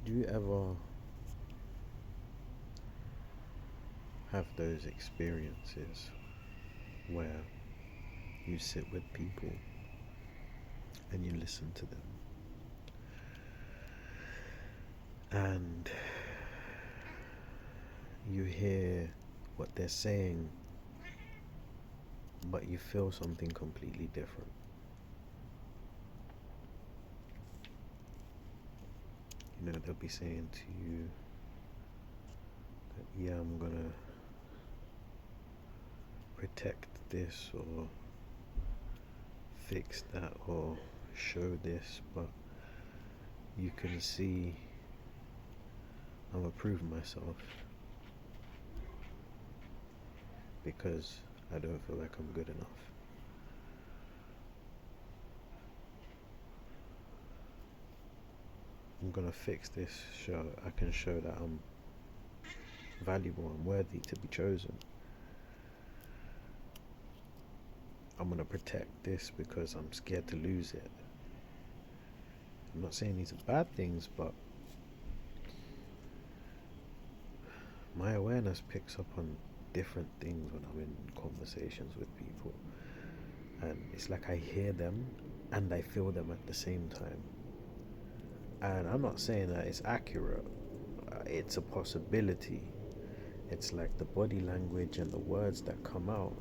Do you ever have those experiences where you sit with people and you listen to them and you hear what they're saying, but you feel something completely different? You know, they'll be saying to you that, yeah, I'm gonna protect this or fix that or show this, but you can see I'm approving myself because I don't feel like I'm good enough. I'm gonna fix this so I can show that I'm valuable and worthy to be chosen. I'm gonna protect this because I'm scared to lose it. I'm not saying these are bad things, but my awareness picks up on different things when I'm in conversations with people. And it's like I hear them and I feel them at the same time. And I'm not saying that it's accurate, it's a possibility. It's like the body language and the words that come out,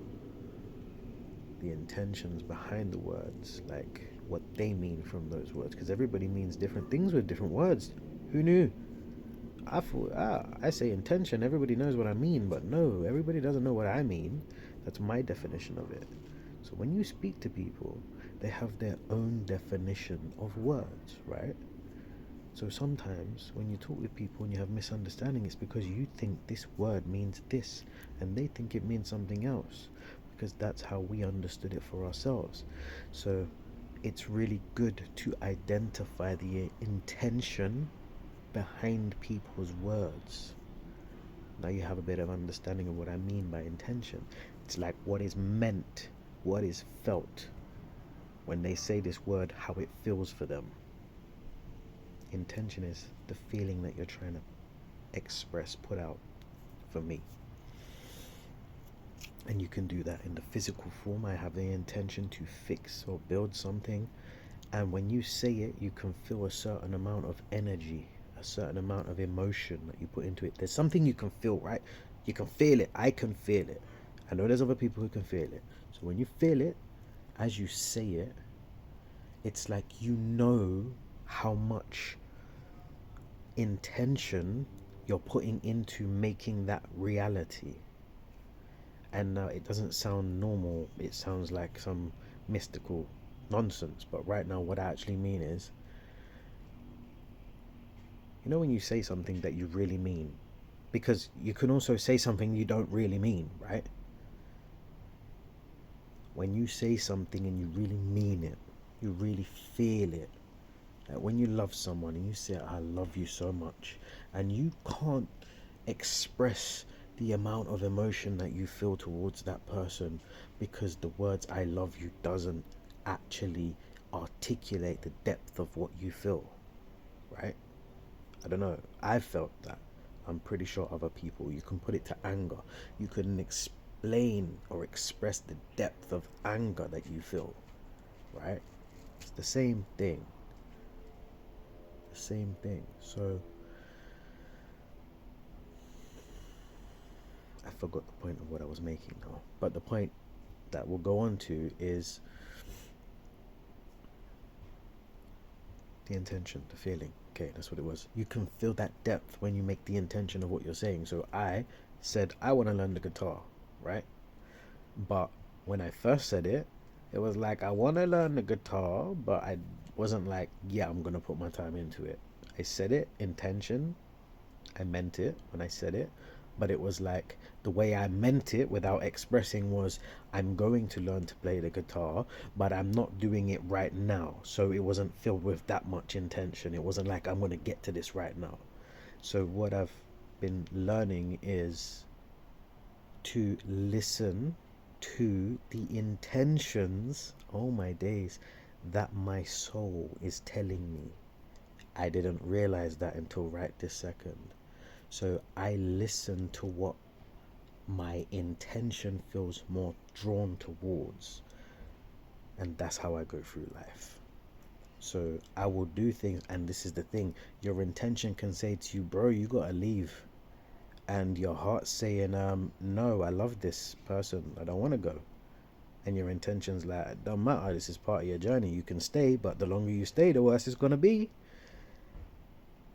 the intentions behind the words, like what they mean from those words. Because everybody means different things with different words. Who knew? I thought, I say intention, everybody knows what I mean, but no, everybody doesn't know what I mean. That's my definition of it. So when you speak to people, they have their own definition of words, right? So sometimes when you talk with people and you have misunderstanding, it's because you think this word means this and they think it means something else, because that's how we understood it for ourselves. So it's really good to identify the intention behind people's words. Now you have a bit of understanding of what I mean by intention. It's like what is meant, what is felt when they say this word, how it feels for them. Intention is the feeling that you're trying to express, put out, for me. And you can do that in the physical form. I have the intention to fix or build something. And when you say it, you can feel a certain amount of energy, a certain amount of emotion that you put into it. There's something you can feel, right? You can feel it. I can feel it. I know there's other people who can feel it. So when you feel it, as you say it, it's like you know how much intention you're putting into making that reality. And it doesn't sound normal, it sounds like some mystical nonsense. But right now, what I actually mean is, you know, when you say something that you really mean, because you can also say something you don't really mean, right? When you say something and you really mean it, you really feel it. Like when you love someone and you say, I love you so much, and you can't express the amount of emotion that you feel towards that person because the words I love you doesn't actually articulate the depth of what you feel, right? I don't know. I've felt that. I'm pretty sure other people, you can put it to anger. You can explain or express the depth of anger that you feel, right? It's the same thing. The same thing. So I forgot the point of what I was making now. But the point that we'll go on to is the intention, the feeling. Okay, that's what it was. You can feel that depth when you make the intention of what you're saying. So I said I want to learn the guitar, right? But when I first said it was like I want to learn the guitar, but I wasn't like, yeah, I'm gonna put my time into it. I said it, intention, I meant it when I said it, but it was like the way I meant it without expressing was I'm going to learn to play the guitar, but I'm not doing it right now. So it wasn't filled with that much intention. It wasn't like I'm going to get to this right now. So what I've been learning is to listen to the intentions, oh my days, that my soul is telling me I didn't realize that until right this second. So I listen to what my intention feels more drawn towards, and that's how I go through life. So I will do things, and this is the thing, your intention can say to you, bro, you gotta leave, and your heart's saying, no, I love this person, I don't want to go. And your intention's like, it don't matter, this is part of your journey, you can stay, but the longer you stay, the worse it's gonna be.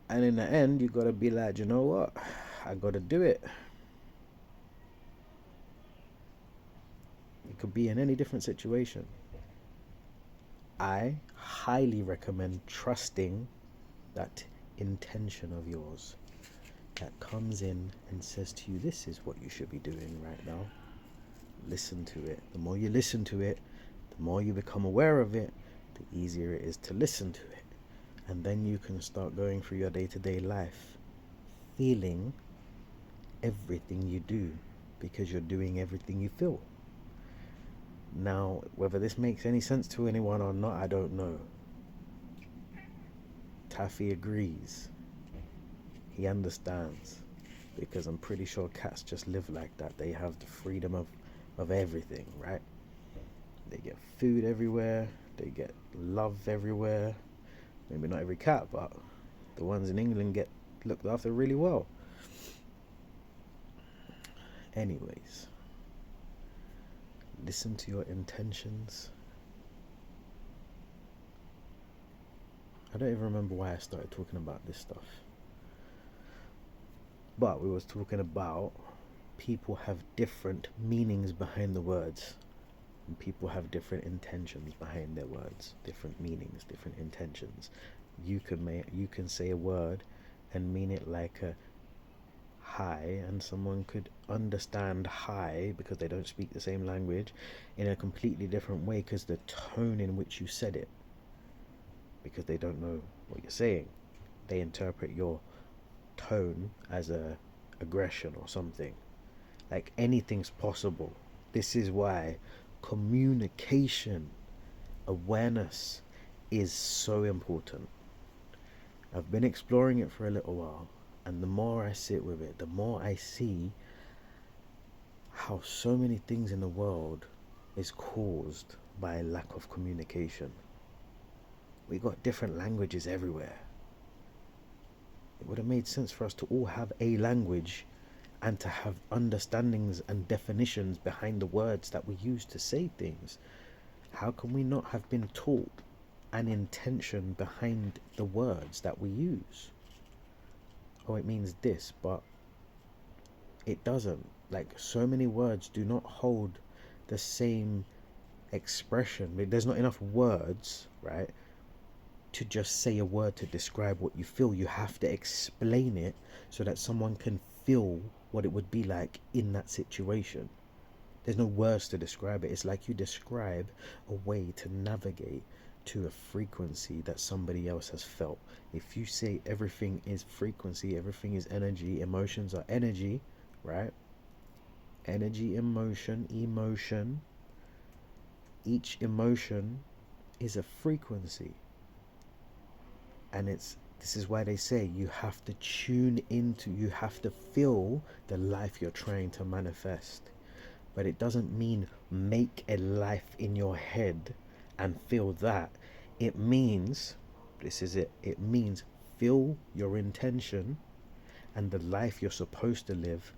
And in the end, you gotta be like, you know what, I gotta do it. It could be in any different situation. I highly recommend trusting that intention of yours that comes in and says to you, this is what you should be doing right now. Listen to it. The more you listen to it, the more you become aware of it, the easier it is to listen to it. And then you can start going through your day-to-day life feeling everything you do, because you're doing everything you feel. Now, whether this makes any sense to anyone or not, I don't know. Taffy agrees. He understands, because I'm pretty sure cats just live like that. They have the freedom of everything, right? They get food everywhere, they get love everywhere. Maybe not every cat, but the ones in England get looked after really well. Anyways, listen to your intentions. I don't even remember why I started talking about this stuff. But we was talking about people have different meanings behind the words. And people have different intentions behind their words. Different meanings, different intentions. You can say a word and mean it like a hi, and someone could understand hi, because they don't speak the same language, in a completely different way, because the tone in which you said it, because they don't know what you're saying. They interpret your tone as a aggression or something. Like, anything's possible. This is why communication awareness is so important. I've been exploring it for a little while, and the more I sit with it, the more I see how so many things in the world is caused by a lack of communication. We got different languages everywhere. It would have made sense for us to all have a language and to have understandings and definitions behind the words that we use to say things. How can we not have been taught an intention behind the words that we use? Oh, it means this, but it doesn't. Like, so many words do not hold the same expression. There's not enough words, right, to just say a word to describe what you feel. You have to explain it so that someone can feel what it would be like in that situation. There's no words to describe it. It's like you describe a way to navigate to a frequency that somebody else has felt. If you say everything is frequency, everything is energy, emotions are energy, right? Energy, emotion. Each emotion is a frequency. And this is why they say you have to you have to feel the life you're trying to manifest. But it doesn't mean make a life in your head and feel that. It means, this is it, it means feel your intention, and the life you're supposed to live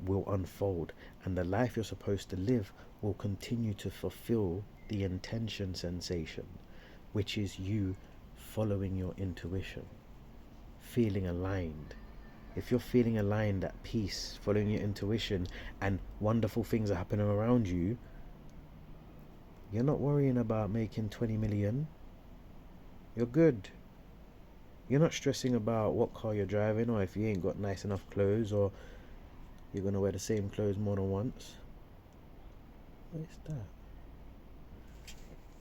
will unfold, and the life you're supposed to live will continue to fulfill the intention sensation, which is you following your intuition, feeling aligned. If you're feeling aligned, at peace, following your intuition, and wonderful things are happening around you, you're not worrying about making 20 million. You're good. You're not stressing about what car you're driving, or if you ain't got nice enough clothes, or you're going to wear the same clothes more than once. What is that?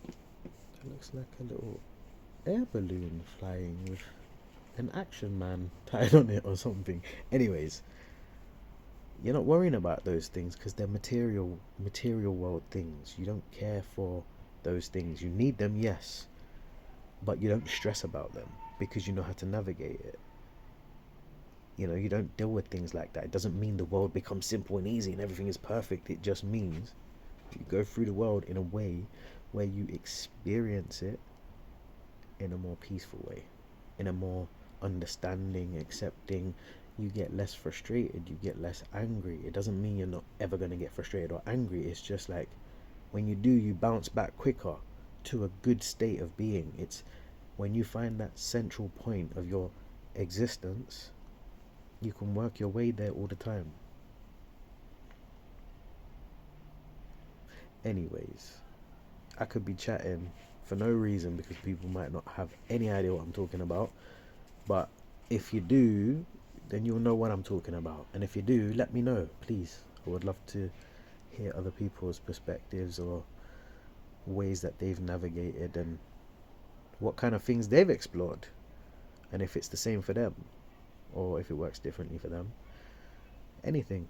It looks like a little air balloon flying with an action man tied on it or something. Anyways, you're not worrying about those things because they're material world things. You don't care for those things. You need them, yes, but you don't stress about them because you know how to navigate it. You know, you don't deal with things like that. It doesn't mean the world becomes simple and easy and everything is perfect. It just means you go through the world in a way where you experience it in a more peaceful way, in a more understanding, accepting. You get less frustrated, you get less angry. It doesn't mean you're not ever going to get frustrated or angry. It's just like when you do, you bounce back quicker to a good state of being. It's when you find that central point of your existence, you can work your way there all the time. Anyways, I could be chatting for no reason because people might not have any idea what I'm talking about. But if you do, then you'll know what I'm talking about. And if you do, let me know, please. I would love to hear other people's perspectives or ways that they've navigated and what kind of things they've explored. And if it's the same for them or if it works differently for them. Anything.